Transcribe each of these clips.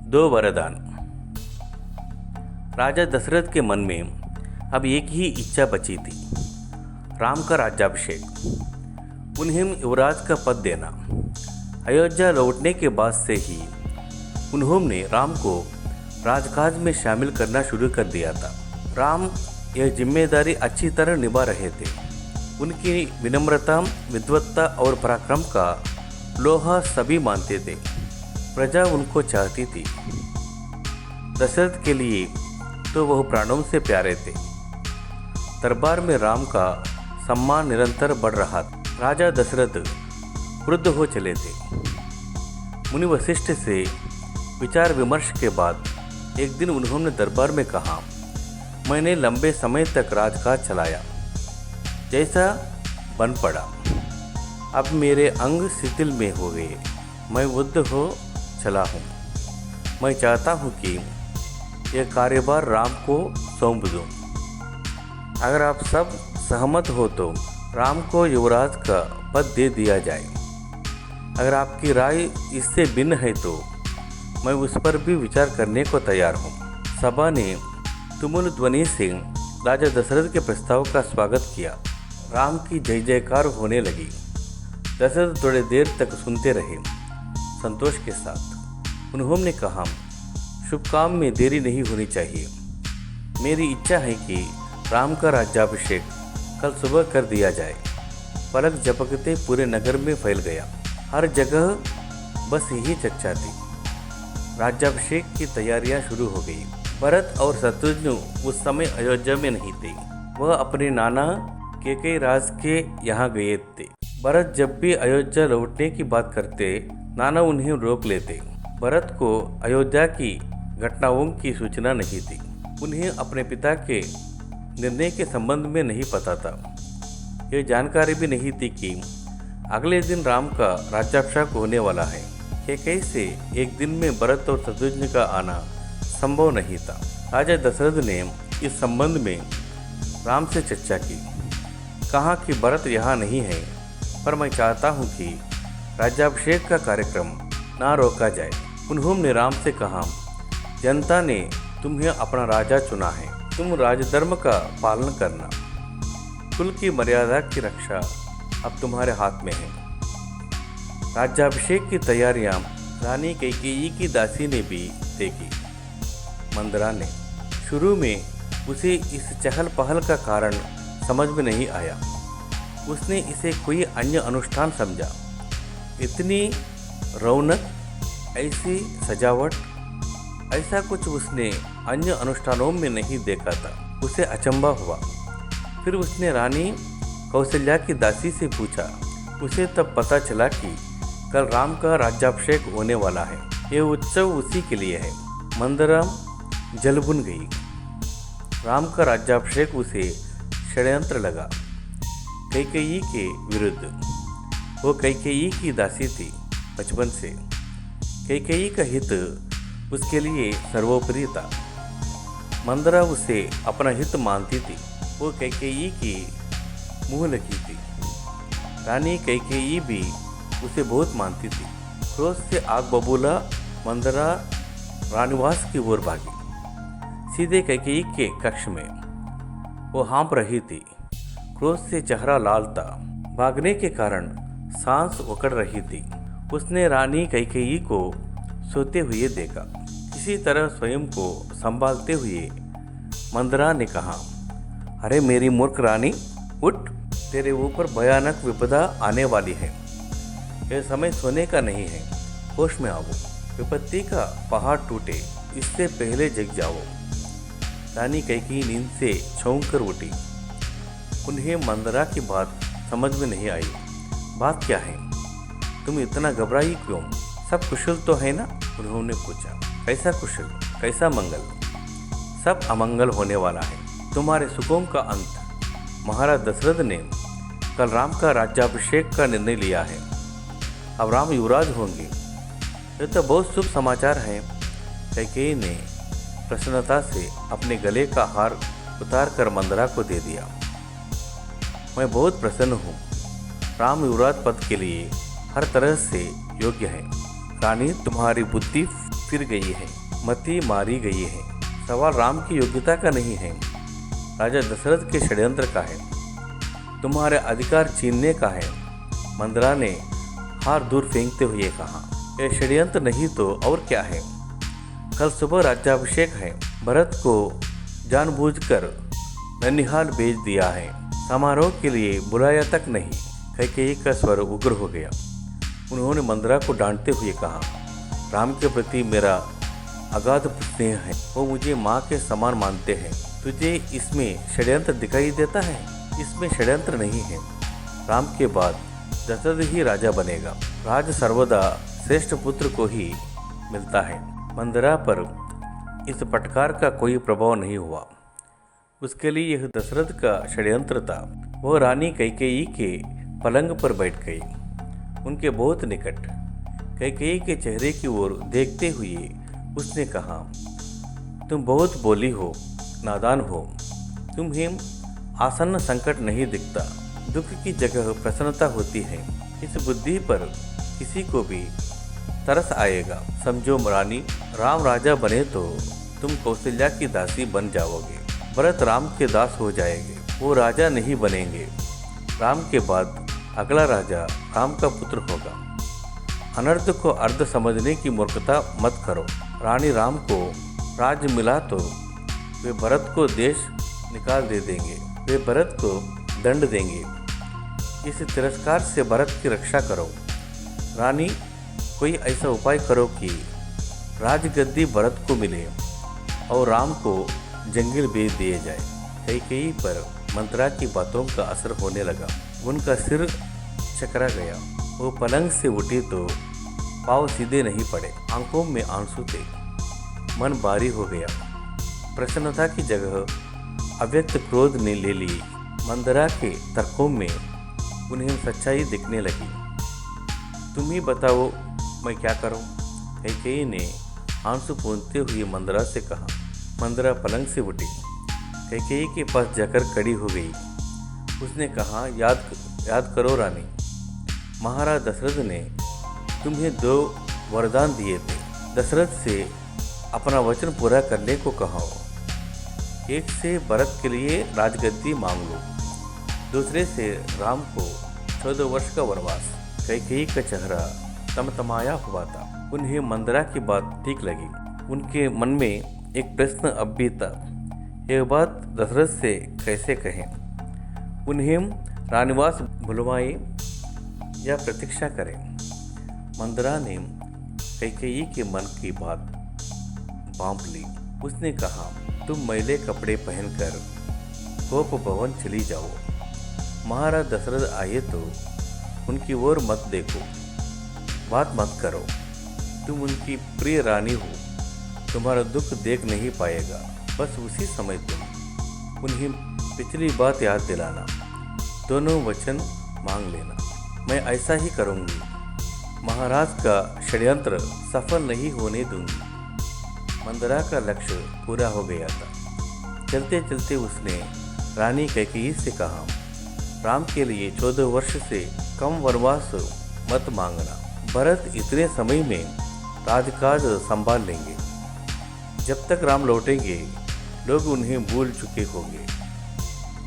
दो वरदान। राजा दशरथ के मन में अब एक ही इच्छा बची थी, राम का राज्याभिषेक, उन्हें युवराज का पद देना। अयोध्या लौटने के बाद से ही उन्होंने राम को राजकाज में शामिल करना शुरू कर दिया था। राम यह जिम्मेदारी अच्छी तरह निभा रहे थे। उनकी विनम्रता, विद्वत्ता और पराक्रम का लोहा सभी मानते थे। प्रजा उनको चाहती थी। दशरथ के लिए तो वह प्राणों से प्यारे थे। दरबार में राम का सम्मान निरंतर बढ़ रहा था। राजा दशरथ वृद्ध हो चले थे। मुनि वशिष्ठ से विचार विमर्श के बाद एक दिन उन्होंने दरबार में कहा, मैंने लंबे समय तक राजकाज चलाया, जैसा बन पड़ा। अब मेरे अंग शिथिल में हो गए, मैं वृद्ध हो चला हूँ। मैं चाहता हूँ कि यह कार्यभार राम को सौंप दूँ। अगर आप सब सहमत हो तो राम को युवराज का पद दे दिया जाए। अगर आपकी राय इससे भिन्न है तो मैं उस पर भी विचार करने को तैयार हूँ। सभा ने तुमुल ध्वनि से राजा दशरथ के प्रस्ताव का स्वागत किया। राम की जय जयकार होने लगी। दशरथ थोड़ी देर तक सुनते रहे, संतोष के साथ। उन्होंने कहा, शुभ काम में देरी नहीं होनी चाहिए। मेरी इच्छा है कि राम का राज्याभिषेक कल सुबह कर दिया जाए। पलक झपकते पूरे नगर में फैल गया। हर जगह बस यही चर्चा थी। राज्याभिषेक की तैयारियां शुरू हो गई। भरत और शत्रुघ्न उस समय अयोध्या में नहीं थे। वह अपने नाना कैकेयी राज के यहाँ गए थे। भरत जब भी अयोध्या लौटने की बात करते, नाना उन्हें रोक लेते। भरत को अयोध्या की घटनाओं की सूचना नहीं थी। उन्हें अपने पिता के निर्णय के संबंध में नहीं पता था। यह जानकारी भी नहीं थी कि अगले दिन राम का राज्याभिषेक होने वाला है। कैकेयी से एक दिन में भरत और शत्रुघ्न का आना संभव नहीं था। राजा दशरथ ने इस संबंध में राम से चर्चा की। कहा कि भरत यहाँ नहीं है, पर मैं चाहता हूँ कि राज्याभिषेक का कार्यक्रम ना रोका जाए। उन्होंने राम से कहा, जनता ने तुम्हें अपना राजा चुना है, तुम राजधर्म का पालन करना। कुल की मर्यादा की रक्षा अब तुम्हारे हाथ में है। राज्याभिषेक की तैयारियां रानी कैकेयी की दासी ने भी देखी। मंदरा ने शुरू में उसे इस चहल पहल का कारण समझ में नहीं आया। उसने इसे कोई अन्य अनुष्ठान समझा। इतनी रौनक, ऐसी सजावट, ऐसा कुछ उसने अन्य अनुष्ठानों में नहीं देखा था। उसे अचंभा हुआ। फिर उसने रानी कौशल्या की दासी से पूछा। उसे तब पता चला कि कल राम का राज्याभिषेक होने वाला है। यह उत्सव उसी के लिए है। मंदरा जल भुन गई। राम का राज्याभिषेक उसे षड्यंत्र लगा, कैकेयी के विरुद्ध। वो कैकेयी की दासी थी बचपन से। कैकेयी का हित उसके लिए सर्वोपरि था। मंदरा उसे अपना हित मानती थी। वो कैकेयी की मुँह लगी थी। रानी कैकेयी भी उसे बहुत मानती थी। क्रोध से आग बबूला मंदरा रानिवास की ओर भागी। सीधे कैकेयी के कक्ष में वो हाँप रही थी। क्रोध से चेहरा लाल था। भागने के कारण सांस उकड़ रही थी। उसने रानी कैकेयी को सोते हुए देखा। किसी तरह स्वयं को संभालते हुए मंदरा ने कहा, अरे मेरी मूर्ख रानी, उठ, तेरे ऊपर भयानक विपदा आने वाली है। यह समय सोने का नहीं है। होश में आओ। विपत्ति का पहाड़ टूटे इससे पहले जग जाओ। रानी कैकेयी नींद से छौंक कर उठी। उन्हें मंदरा की बात समझ में नहीं आई। बात क्या है? तुम इतना घबराई क्यों? सब कुशल तो है ना? उन्होंने पूछा। कैसा कुशल, कैसा मंगल? सब अमंगल होने वाला है। तुम्हारे सुखों का अंत। महाराज दशरथ ने कल राम का राज्याभिषेक का निर्णय लिया है। अब राम युवराज होंगे। यह तो बहुत शुभ समाचार है। कैकेयी ने प्रसन्नता से अपने गले का हार उतार कर मंदरा को दे दिया। मैं बहुत प्रसन्न हूँ। राम युवराज पद के लिए हर तरह से योग्य है। रानी तुम्हारी बुद्धि फिर गई है, मति मारी गई है। सवाल राम की योग्यता का नहीं है, राजा दशरथ के षड्यंत्र का है, तुम्हारे अधिकार छीनने का है। मंदरा ने हार दूर फेंकते हुए कहा, यह षड्यंत्र नहीं तो और क्या है। कल सुबह राज्याभिषेक है, भरत को जानबूझकर ननिहाल भेज दिया है, समारोह के लिए बुलाया तक नहीं। कैकेयी का स्वर उग्र हो गया। उन्होंने मंदरा को डांटते हुए कहा, राम के प्रति मेरा अगाध स्नेह है, वो मुझे माँ के समान मानते हैं। तुझे इसमें षड्यंत्र दिखाई देता है? इसमें षड्यंत्र नहीं है। राम के बाद दशरथ ही राजा बनेगा। राज सर्वदा श्रेष्ठ पुत्र को ही मिलता है। मंदरा पर इस फटकार का कोई प्रभाव नहीं हुआ। उसके लिए यह दशरथ का षड्यंत्र था। वह रानी कैकेयी के पलंग पर बैठ गई, उनके बहुत निकट। कैकेयी के चेहरे की ओर देखते हुए उसने कहा, तुम बहुत बोली हो, नादान हो। तुम्हें आसन्न संकट नहीं दिखता। दुख की जगह प्रसन्नता होती है। इस बुद्धि पर किसी को भी तरस आएगा। समझो रानी, राम राजा बने तो तुम कौशल्या की दासी बन जाओगे। भरत राम के दास हो जाएंगे, वो राजा नहीं बनेंगे। राम के बाद अगला राजा राम का पुत्र होगा। अनर्थ को अर्ध समझने की मूर्खता मत करो। रानी राम को राज्य मिला तो वे भरत को देश निकाल दे देंगे, वे भरत को दंड देंगे। इस तिरस्कार से भरत की रक्षा करो। रानी, कोई ऐसा उपाय करो कि राजगद्दी भरत को मिले और राम को जंगल भेज दिए जाए। कैकेयी पर मंत्रा की बातों का असर होने लगा। उनका सिर चकरा गया। वो पलंग से उठी तो पाँव सीधे नहीं पड़े, आंखों में आंसू थे, मन भारी हो गया। प्रसन्नता की जगह अव्यक्त क्रोध ने ले ली। मंदरा के तर्कों में उन्हें सच्चाई दिखने लगी। तुम ही बताओ, मैं क्या करूं? कैकेयी ने आंसू पोंछते हुए मंदरा से कहा। मंदरा पलंग से उठी, कैकेयी के पास जाकर खड़ी हो गई। उसने कहा, याद करो रानी, महाराज दशरथ ने तुम्हें 2 वरदान दिए थे। दशरथ से अपना वचन पूरा करने को कहा। एक से भरत के लिए राजगद्दी मांग लो, दूसरे से राम को 14 वर्ष का वनवास। कैकेयी का चेहरा तमतमाया हुआ था। उन्हें मंदरा की बात ठीक लगी। उनके मन में एक प्रश्न अब भी था, यह बात दशरथ से कैसे कहें? उन्हें रानिवास बुलवाएं या प्रतीक्षा करें? मंदरा ने कैकेयी के मन की बात भांप ली। उसने कहा, तुम मैले कपड़े पहनकर गोप भवन चली जाओ। महाराज दशरथ आए तो उनकी ओर मत देखो, बात मत करो। तुम उनकी प्रिय रानी हो, तुम्हारा दुख देख नहीं पाएगा। बस उसी समय तुम उन्हें पिछली बात याद दिलाना, दोनों वचन मांग लेना। मैं ऐसा ही करूँगी। महाराज का षड्यंत्र सफल नहीं होने दूंगी। मंदरा का लक्ष्य पूरा हो गया था। चलते चलते उसने रानी कैकेयी से कहा, राम के लिए 14 वर्ष से कम वनवास मत मांगना। भरत इतने समय में राजकाज संभाल लेंगे। जब तक राम लौटेंगे लोग उन्हें भूल चुके होंगे।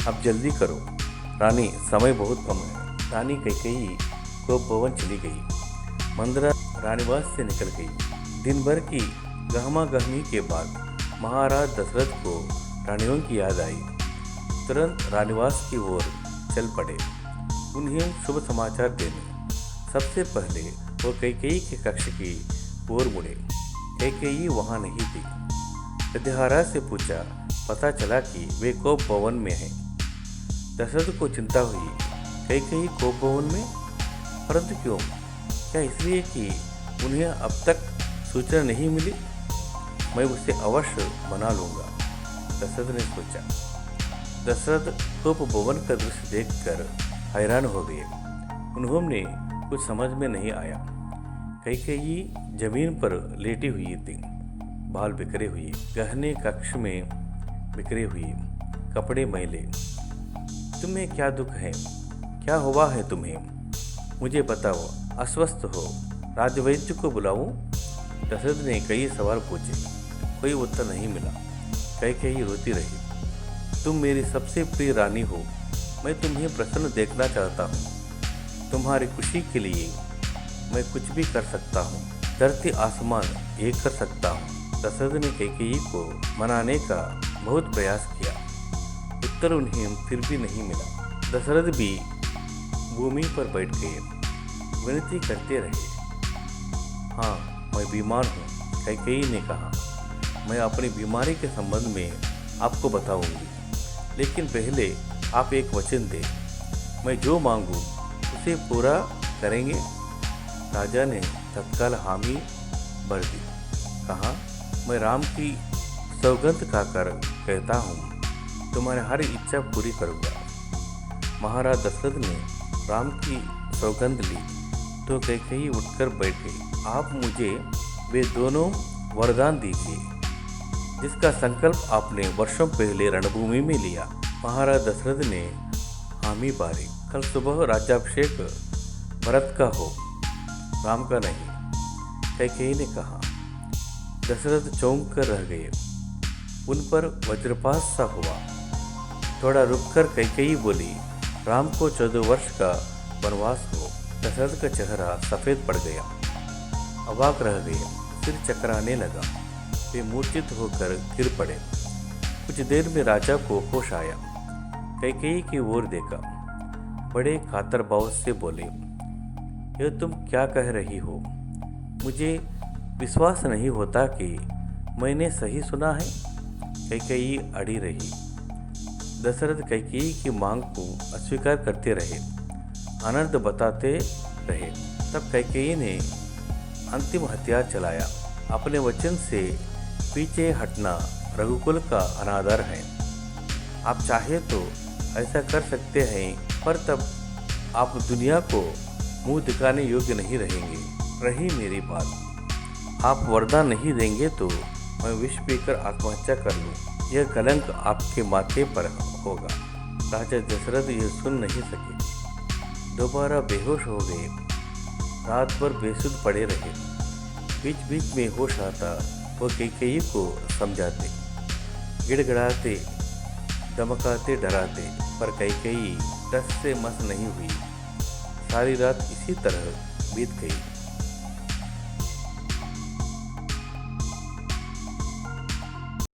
अब जल्दी करो रानी, समय बहुत कम है। रानी कैकेयी को भवन चली गई। मंदरा रानीवास से निकल गई। दिन भर की गहमागहमी के बाद महाराज दशरथ को रानियों की याद आई। तुरंत रानीवास की ओर चल पड़े, उन्हें शुभ समाचार देने। सबसे पहले वो कैकेयी के कक्ष की ओर मुड़े। कैकेयी वहाँ नहीं थी। विद्याहारा से पूछा, पता चला कि वे कोप भवन में हैं। दशरथ को चिंता हुई, कैकेयी कोप भवन में? परंतु क्यों? क्या इसलिए कि उन्हें अब तक सूचना नहीं मिली? मैं उसे अवश्य मना लूँगा, दशरथ ने सोचा। दशरथ कोप भवन का दृश्य देखकर हैरान हो गए। उन्होंने कुछ समझ में नहीं आया। कैकेयी जमीन पर लेटी हुई थी, बाल बिखरे हुए, गहने कक्ष में बिखरे हुए, कपड़े मैले। तुम्हें क्या दुख है? क्या हुआ है तुम्हें? मुझे बताओ। अस्वस्थ हो, राजवैद्य को बुलाऊं? दशरथ ने कई सवाल पूछे, कोई उत्तर नहीं मिला। कैकेयी रोती रही। तुम मेरी सबसे प्रिय रानी हो, मैं तुम्हें प्रसन्न देखना चाहता हूँ। तुम्हारी खुशी के लिए मैं कुछ भी कर सकता हूँ, धरती आसमान एक कर सकता हूँ। दशरथ ने कैकेयी को मनाने का बहुत प्रयास किया, उत्तर उन्हें फिर भी नहीं मिला। दशरथ भी भूमि पर बैठ गए, विनती करते रहे। हाँ, मैं बीमार हूँ, कैकेयी ने कहा। मैं अपनी बीमारी के संबंध में आपको बताऊंगी, लेकिन पहले आप एक वचन दें। मैं जो मांगूं उसे पूरा करेंगे? राजा ने तत्काल हामी भर दी। कहा, मैं राम की सौगंध खाकर कहता हूँ, तुम्हारी हर इच्छा पूरी करूँगा। महाराज दशरथ ने राम की सौगंध ली तो कैकेयी उठकर बैठ गई। आप मुझे वे दोनों वरदान दीजिए जिसका संकल्प आपने वर्षों पहले रणभूमि में लिया। महाराज दशरथ ने हामी भरी। कल सुबह राज्याभिषेक भरत का हो, राम का नहीं, कैकेयी ने कहा। दशरथ चौंक कर रह गए। उन पर वज्रपात सा हुआ। थोड़ा रुककर कैकेयी बोली, राम को 14 वर्ष का वनवास हो। दशरथ का चेहरा सफ़ेद पड़ गया, अवाक रह गए, सिर चकराने लगा। वे मूर्छित होकर गिर पड़े। कुछ देर में राजा को होश आया, कैकेयी की ओर देखा, बड़े कातर भाव से बोले, यह तुम क्या कह रही हो? मुझे विश्वास नहीं होता कि मैंने सही सुना है। कैकेयी अड़ी रही। दशरथ कैकेयी की मांग को अस्वीकार करते रहे, अनर्थ बताते रहे। तब कैकेयी ने अंतिम हथियार चलाया। अपने वचन से पीछे हटना रघुकुल का अनादर है। आप चाहे तो ऐसा कर सकते हैं, पर तब आप दुनिया को मुंह दिखाने योग्य नहीं रहेंगे। रही मेरी बात, आप वरदान नहीं देंगे तो मैं विष पीकर आत्महत्या कर लूँ। यह कलंक आपके माथे पर होगा। राजा दशरथ यह सुन नहीं सके, दोबारा बेहोश हो गए। रात भर बेसुध पड़े रहे। बीच बीच में होश आता वो कैकेयी को समझाते, गिड़गिड़ाते, धमकाते, डराते, पर कैकेयी टस से मस नहीं हुई। सारी रात इसी तरह बीत गई।